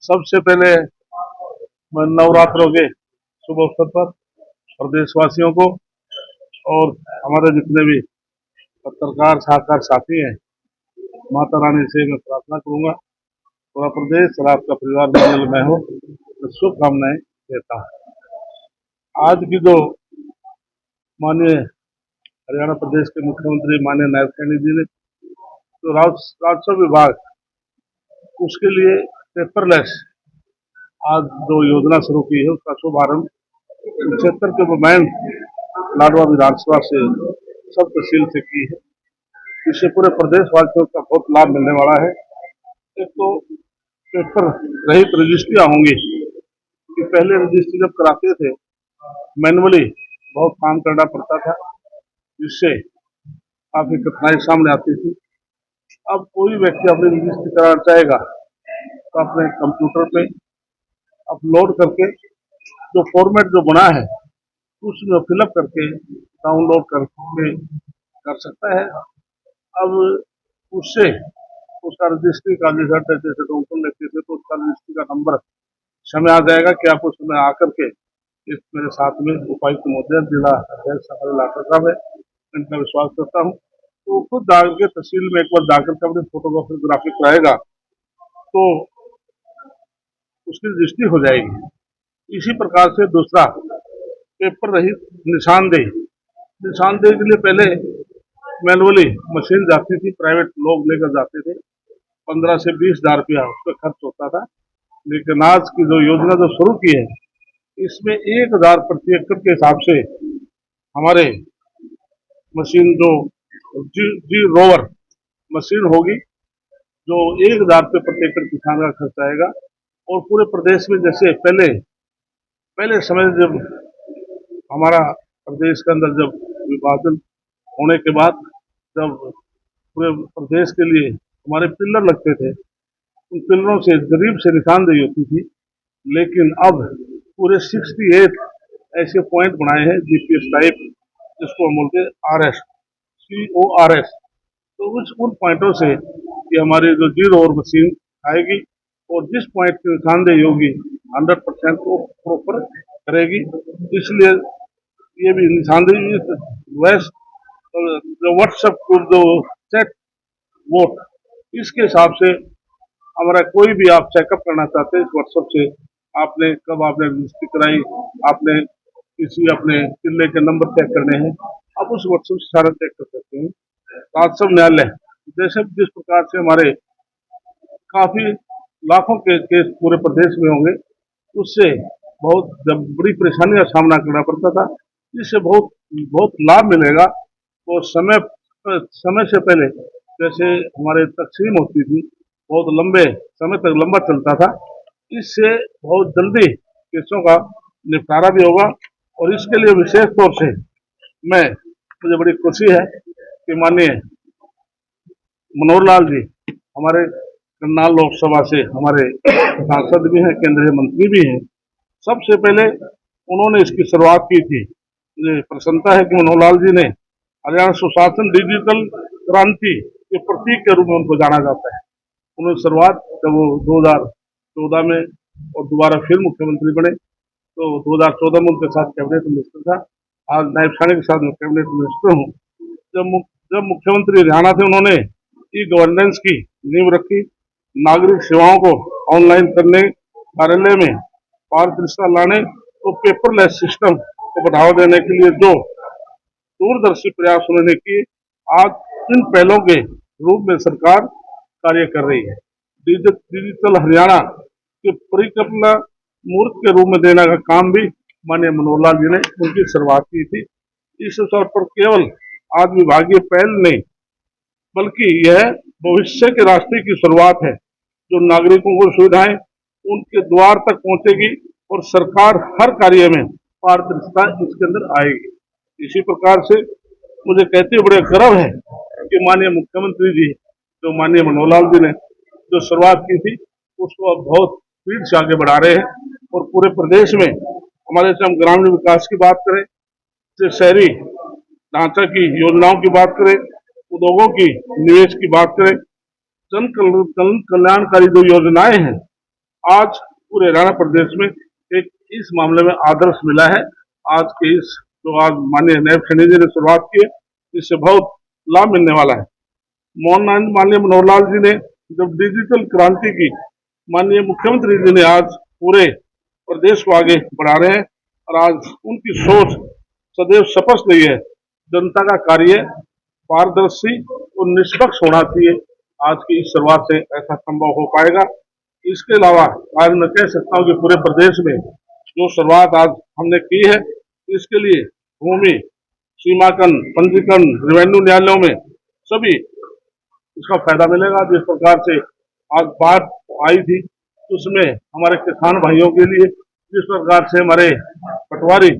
सबसे पहले मैं नवरात्रों के शुभ अवसर पर प्रदेशवासियों को और हमारे जितने भी पत्रकार साहकार साथी हैं, माता रानी से मैं प्रार्थना करूंगा पूरा प्रदेश और आपका परिवार मंगलमय हो, तो शुभकामनाएं देता हूँ। आज की जो माननीय हरियाणा प्रदेश के मुख्यमंत्री माननीय नायब सैनी जी ने तो राजस्व विभाग उसके लिए पेपरलेस आज जो योजना शुरू की है उसका शुभारंभ 75 के वुमेन लाडवा विधानसभा से सब तहसील से की है। इससे पूरे प्रदेश वासियों का बहुत लाभ मिलने वाला है। एक तो पेपर रहित रजिस्ट्रियां होंगी कि पहले रजिस्ट्री जब कराते थे मैनुअली बहुत काम करना पड़ता था, जिससे काफी कठिनाई सामने आती थी। अब कोई व्यक्ति अपनी रजिस्ट्री कराना चाहेगा तो अपने कंप्यूटर पे अपलोड करके जो फॉर्मेट जो बना है उसमें फिलअप करके डाउनलोड करके कर सकता है। अब उससे उसका रजिस्ट्री का रिजल्ट जैसे डॉक्टर लेते थे तो उसका रजिस्ट्री का नंबर समय आ जाएगा कि आपको समय आकर के इस मेरे साथ में उपायुक्त महोदय जिला अध्यक्ष लाठर साहब है, इनका विश्वास करता हूँ। तो खुद जाकर के तहसील में एक बार जाकर के अपनी फोटोग्राफी कराएगा तो उसकी रजिस्ट्री हो जाएगी। इसी प्रकार से दूसरा पेपर रहित निशानदेही के लिए पहले मैनुअली मशीन जाती थी, प्राइवेट लोग लेकर जाते थे, 15 से 20 हजार रुपया उस पर खर्च होता था। लेकिन आज की जो योजना जो शुरू की है इसमें 1,000 प्रति एकड़ के हिसाब से हमारे मशीन जो जी रोवर मशीन होगी जो 1,000 रुपये प्रति एकड़ किसान का खर्च आएगा। और पूरे प्रदेश में जैसे पहले समय जब हमारा प्रदेश के अंदर जब विभाजन होने के बाद जब पूरे प्रदेश के लिए हमारे पिलर लगते थे, उन पिलरों से गरीब से निशानदेही होती थी। लेकिन अब पूरे 68 ऐसे पॉइंट बनाए हैं जीपीएस टाइप, जिसको हम बोलते हैं RS CORS। तो उन पॉइंटों से ये हमारी जो जीरो और मशीन आएगी और जिस पॉइंट की निशानदेही होगी 100% को प्रॉपर करेगी। इसलिए ये भी निशानदेही वेस्ट जो व्हाट्सएप ग्रुप जो चेक वोट इसके हिसाब से हमारा कोई भी आप चेकअप करना चाहते हैं इस व्हाट्सएप से आपने कब आपने रजिस्ट्री कराई, आपने किसी अपने जिले के नंबर चेक करने हैं, आप उस व्हाट्सएप से सारा चेक कर सकते हैं। राजस्व न्यायालय जैसे जिस प्रकार से हमारे काफी लाखों के केस पूरे प्रदेश में होंगे, उससे बहुत जब बड़ी परेशानी का सामना करना पड़ता था, इससे बहुत लाभ मिलेगा। तो समय से पहले जैसे हमारे तकसीम होती थी, बहुत लंबे समय तक लंबा चलता था, इससे बहुत जल्दी केसों का निपटारा भी होगा। और इसके लिए विशेष तौर से मुझे बड़ी खुशी है कि माननीय मनोहर लाल जी हमारे करनाल लोकसभा से हमारे सांसद भी हैं, केंद्रीय मंत्री भी हैं। सबसे पहले उन्होंने इसकी शुरुआत की थी। मुझे प्रसन्नता है कि मनोहर लाल जी ने हरियाणा सुशासन डिजिटल क्रांति के प्रतीक के रूप में उनको जाना जाता है। उन्होंने शुरुआत जब वो 2014 में और दोबारा फिर मुख्यमंत्री बने तो 2014 में उनके साथ कैबिनेट मिनिस्टर था, आज नायब सैनी के साथ मैं कैबिनेट मिनिस्टर हूँ। जब मुख्यमंत्री हरियाणा थे उन्होंने गवर्नेंस की नींव रखी, नागरिक सेवाओं को ऑनलाइन करने, कार्यालय में पारदर्शिता लाने और पेपरलेस सिस्टम को बढ़ावा देने के लिए जो दूरदर्शी प्रयास उन्होंने किए, आज इन पहलों के रूप में सरकार कार्य कर रही है। डिजिटल हरियाणा की परिकल्पना मूर्त के रूप में देने का काम भी माननीय मनोहर लाल जी ने उनकी शुरुआत की थी। इस अवसर पर केवल आज विभागीय पहल नहीं बल्कि यह भविष्य के रास्ते की शुरुआत है, जो नागरिकों को सुविधाएं उनके द्वार तक पहुंचेगी और सरकार हर कार्य में पारदर्शिता इसके अंदर आएगी। इसी प्रकार से मुझे कहते हुए बड़े गर्व है कि माननीय मुख्यमंत्री जी जो माननीय मनोहर लाल जी ने जो शुरुआत की थी उसको अब बहुत स्पीड से आगे बढ़ा रहे हैं। और पूरे प्रदेश में हमारे से हम ग्रामीण विकास की बात करें, शहरी ढांचा की योजनाओं की बात करें, उद्योगों की निवेश की बात करें, जन कल्याणकारी जो योजनाएं हैं आज पूरे हरियाणा प्रदेश में एक इस मामले में आदर्श मिला है। आज के इस जो आज माननीय नायब सैनी जी ने शुरुआत की है, इससे बहुत लाभ मिलने वाला है। माननीय मनोहर लाल जी ने जब डिजिटल क्रांति की, माननीय मुख्यमंत्री जी ने आज पूरे प्रदेश को आगे बढ़ा रहे हैं और आज उनकी सोच सदैव स्पष्ट रही है। जनता का कार्य पारदर्शी और निष्पक्ष होना चाहिए। आज की इस शुरुआत से ऐसा संभव हो पाएगा। इसके अलावा आज मैं कह सकता हूँ कि पूरे प्रदेश में जो शुरुआत आज हमने की है, इसके लिए भूमि सीमांकन, पंजीकरण, रेवेन्यू न्यायालयों में सभी इसका फायदा मिलेगा। जिस प्रकार से आज बाढ़ आई थी, उसमें हमारे किसान भाइयों के लिए जिस प्रकार से हमारे पटवारी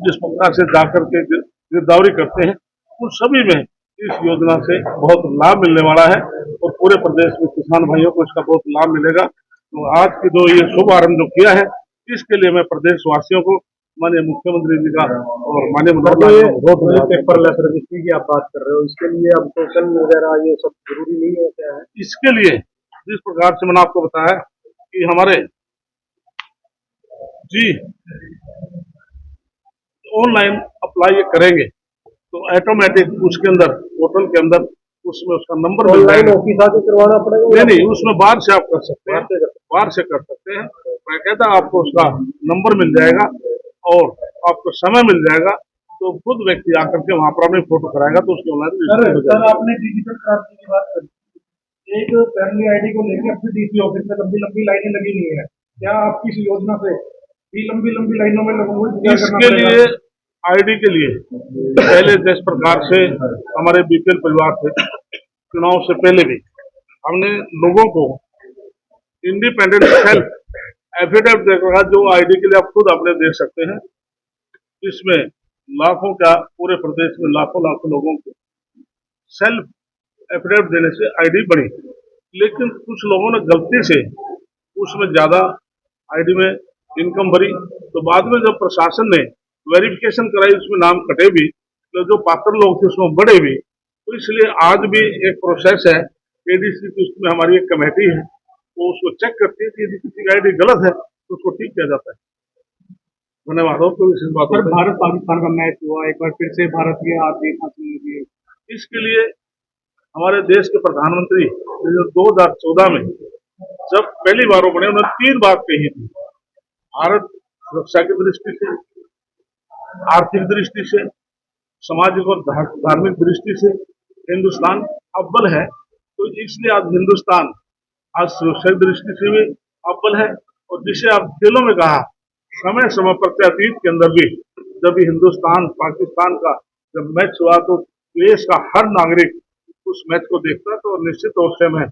जिस प्रकार से जाकर के गिरदावरी करते हैं, उन सभी में इस योजना से बहुत लाभ मिलने वाला है और पूरे प्रदेश में किसान भाइयों को इसका बहुत लाभ मिलेगा। तो आज की जो ये शुभारंभ जो किया है, इसके लिए मैं प्रदेश वासियों को, माननीय मुख्यमंत्री जी का और माननीय पेपरलेस रजिस्ट्री की आप बात कर रहे हो, इसके लिए अब टोकन वगैरह ये सब जरूरी नहीं है क्या है? इसके लिए जिस प्रकार से मैंने आपको बताया कि हमारे जी ऑनलाइन अप्लाई करेंगे तो ऑटोमेटिक उसके अंदर पोर्टल के अंदर उसमें उसका नंबर मिल जाएगा। ऑफिस आके करवाना पड़ेगा? नहीं, उसमें बाहर से आप कर सकते हैं, बाहर से कर सकते हैं। बाकायदा आपको उसका नंबर मिल जाएगा और आपको समय मिल जाएगा, तो खुद व्यक्ति आकर के वहां पर अपनी फोटो कराएगा तो उसकी ऑनलाइन। सर आपने डिजिटल क्रांति की बात करी, एक फैमिली आईडी को लेकर अपने डीसी ऑफिस में लंबी लंबी लाइनें लगी हुई है, क्या आपकी इस योजना से लंबी लंबी लाइनों में लोगों को इसके लिए आईडी के लिए पहले जिस प्रकार से हमारे बीपीएल परिवार थे, चुनाव से पहले भी हमने लोगों को इंडिपेंडेंट सेल्फ एफिडेविट देकर जो आईडी के लिए आप खुद अपने दे सकते हैं। इसमें लाखों क्या पूरे प्रदेश में लाखों लोगों को सेल्फ एफिडेविट देने से आईडी बढ़ी, लेकिन कुछ लोगों ने गलती से उसमें ज्यादा आईडी में इनकम भरी, तो बाद में जब प्रशासन ने वेरिफिकेशन कराई उसमें नाम कटे भी, तो जो पात्र लोग थे उसमें बढ़े भी। तो इसलिए आज भी एक प्रोसेस है एडीसी की, उसमें हमारी एक कमेटी है, वो उसको चेक करती है कि यदि किसी की आईडी गलत है तो उसको ठीक किया जाता है। धन्यवाद। भारत पाकिस्तान का मैच हुआ, एक बार फिर से भारत की हार जीत हासिल हुई है, इसके लिए हमारे देश के प्रधानमंत्री 2014 में जब पहली बार बने, उन्होंने 3 बात कही थी। भारत सुरक्षा की दृष्टि से, आर्थिक दृष्टि से, सामाजिक और धार्मिक दृष्टि से हिंदुस्तान अव्वल है। तो इसलिए आज हिंदुस्तान आज सुरक्षा की दृष्टि से भी अव्वल है। और जिसे आप खेलों में कहा, समय समय पर अतीत के अंदर भी जब भी हिंदुस्तान पाकिस्तान का जब मैच हुआ तो देश का हर नागरिक उस मैच को देखता, तो निश्चित तौर से मैं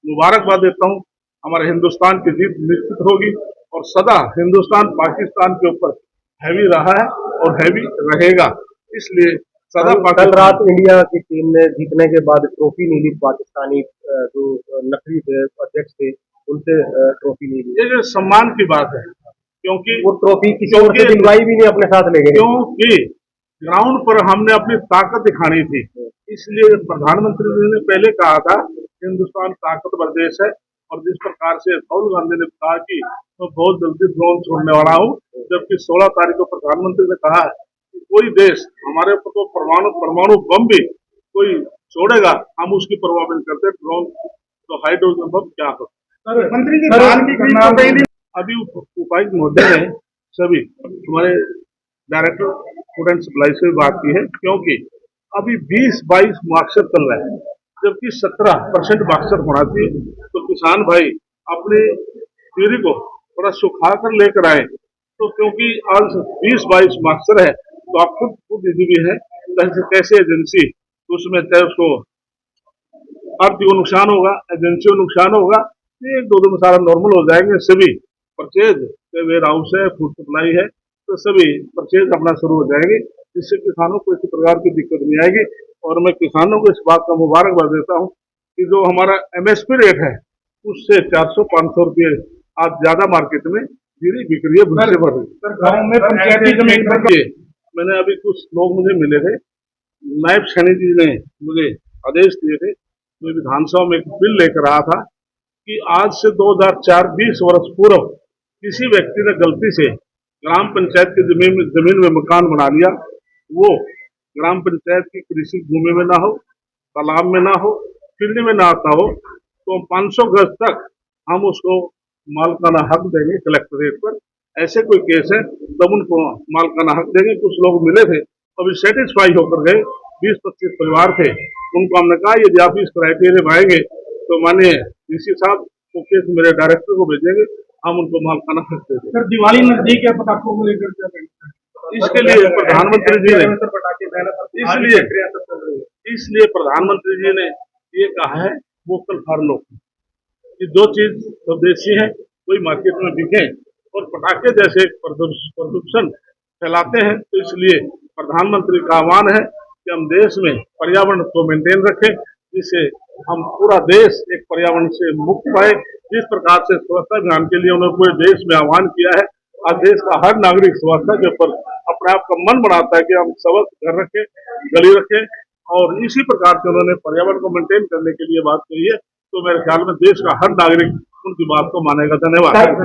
मुबारकबाद देता हूँ। हमारे हिंदुस्तान की जीत निश्चित होगी और सदा हिंदुस्तान पाकिस्तान के ऊपर हैवी रहा है और हैवी रहेगा। इसलिए सदा कल रात इंडिया की टीम ने जीतने के बाद ट्रॉफी नहीं ली, पाकिस्तानी जो नकली थे अध्यक्ष थे उनसे ट्रॉफी नहीं ली। ये सम्मान की बात है, क्योंकि वो ट्रॉफी किसी और से दिलवाई भी नहीं, अपने साथ ले गए, क्योंकि ग्राउंड पर हमने अपनी ताकत दिखानी थी। इसलिए प्रधानमंत्री जी ने पहले कहा था हिंदुस्तान ताकतवर देश है, और जिस प्रकार से राहुल गांधी ने कहा कि मैं बहुत जल्दी ड्रोन छोड़ने वाला हूँ, जबकि 16 तारीख को प्रधानमंत्री ने कहा कि कोई देश हमारे ऊपर तो परमाणु बम भी कोई छोड़ेगा, हम उसकी परवाह नहीं करते, ड्रोन तो हाइड्रोजन बम क्या हो। अभी उपायुक्त महोदय ने सभी हमारे डायरेक्टर फूड एंड सप्लाई से भी बात की है, क्योंकि अभी 20-22 मार्क्सर चल रहा है, जबकि 17% मार्क्सर होना चाहिए। तो किसान भाई अपने पीढ़ी को थोड़ा सुखा कर लेकर आए, तो क्योंकि आज 20-22 मार्क्सर है तो आप खुद भी है कैसे एजेंसी उसमें चाहे उसको आर्थिक को नुकसान होगा, एजेंसी को नुकसान होगा, 1-2 दिन में सारा नॉर्मल हो जाएंगे। सभी परचेज वेयर हाउस है, फूड सप्लाई है, तो सभी परचेज अपना शुरू हो जाएंगे, जिससे किसानों को किसी प्रकार की दिक्कत नहीं आएगी। और मैं किसानों को इस बात का मुबारकबाद देता हूँ कि जो हमारा एमएसपी रेट है उससे 400-500 रुपये आज ज्यादा मार्केट में धीरे बिक्री है, बढ़ रही है। मैंने अभी कुछ लोग मुझे मिले थे, नायब सैनी जी ने मुझे आदेश दिए थे, मैं विधानसभा में एक बिल लेकर आया था कि आज से 2004-20 वर्ष पूर्व किसी व्यक्ति ने गलती से ग्राम पंचायत की जमीन में मकान बना लिया, वो ग्राम पंचायत की कृषि भूमि में ना हो, तालाब में ना हो, फील्ड में ना आता हो, तो 500 गज तक हम उसको मालकाना हक देंगे कलेक्ट्रेट पर। ऐसे कोई केस है तब उनको मालकाना हक देंगे। कुछ लोग मिले थे, अभी सेटिस्फाई होकर गए, 20-25 परिवार थे, उनको हमने कहा यदि आप इस क्राइटेरिया में आएंगे तो मानिए डीसी साहब को केस मेरे डायरेक्टर को भेजेंगे, हम उनको मालकाना हक दे देंगे। सर दिवाली नजदीक है, पटाखों को लेकर क्या कहना है? इसके लिए प्रधानमंत्री जी ने सर पटाखे बैन पर इसलिए प्रधानमंत्री जी ने ये कहा है वोकल फॉर लोकल, कि जो चीज स्वदेशी है वही मार्केट में बिके, और पटाखे जैसे प्रदूषण फैलाते हैं, तो इसलिए प्रधानमंत्री का आह्वान है कि हम देश में पर्यावरण को मेंटेन रखें, जिससे हम पूरा देश एक पर्यावरण से मुक्त पाए। जिस प्रकार से स्वच्छता अभियान के लिए उन्होंने पूरे देश में आह्वान किया है, आज देश का हर नागरिक स्वच्छता के ऊपर अपने आप का मन बनाता है कि हम स्वच्छ घर रखें, गली रखें, और इसी प्रकार से उन्होंने पर्यावरण को मेंटेन करने के लिए बात कही है। तो मेरे ख्याल में देश का हर नागरिक उनकी बात को मानेगा। धन्यवाद।